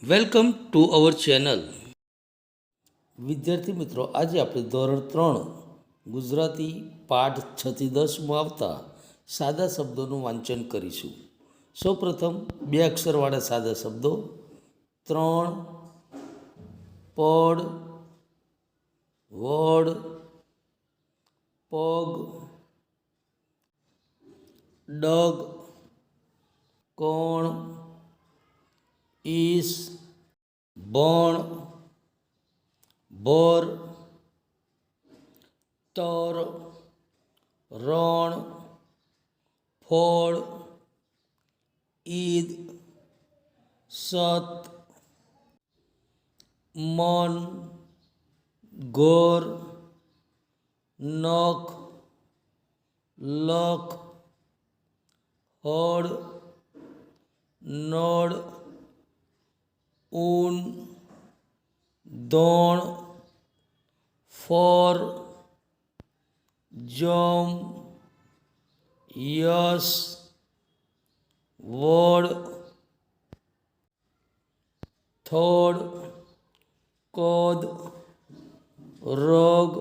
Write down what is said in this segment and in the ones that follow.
Welcome to our channel. વિદ્યાર્થી મિત્રો, આજે આપણે ધોરણ 3 ગુજરાતી પાઠ 6 થી 10 માં આવતા સાદા શબ્દોનું વાંચન કરીશું. સૌપ્રથમ બે અક્ષરવાળા સાદા શબ્દો: ત્રણ, પડ, વડ, પગ, ડગ, કોણ, ઈસ, ભણ, ભર, તર, રણ, ફળ, ઈદ, સત, મન, ઘર, નખ, લખ, હળ, નળ, ઊન, દોણ, ફર, જમ, યશ, વડ, થડ, કદ, રગ.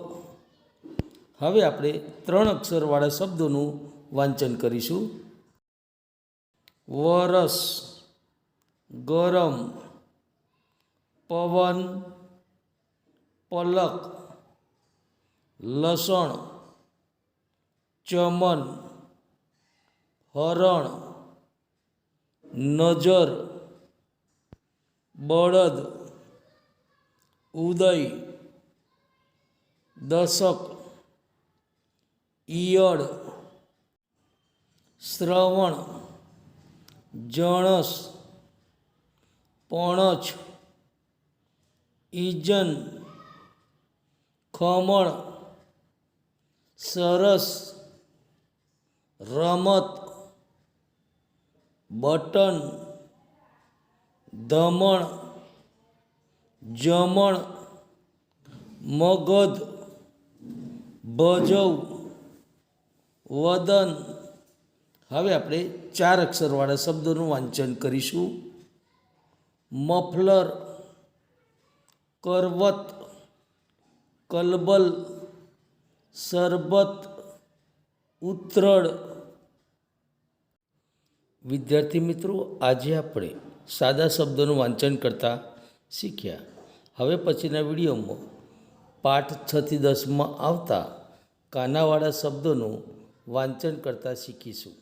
હવે આપણે 3 અક્ષરવાળા શબ્દોનું વાંચન કરીશું. વરસ, ગરમ, પવન, પલક, લસણ, ચમન, હરણ, નજર, બળદ, ઉદય, દશક, ઈયળ, શ્રવણ, જણસ, પણછ, ઈજન, ખમણ, સરસ, રમત, બટન, ધમણ, જમણ, મગધ, ભજવ, વદન. હવે આપણે 4 અક્ષરવાળા શબ્દોનું વાંચન કરીશું. મફલર, કરવત, કલબલ, શરબત, ઉત્તરડ. વિદ્યાર્થી મિત્રો, આજે આપણે સાદા શબ્દોનું વાંચન કરતાં શીખ્યા. હવે પછીના વિડીયોમાં પાઠ 6 થી 10 માં આવતા કાનાવાળા શબ્દોનું વાંચન કરતાં શીખીશું.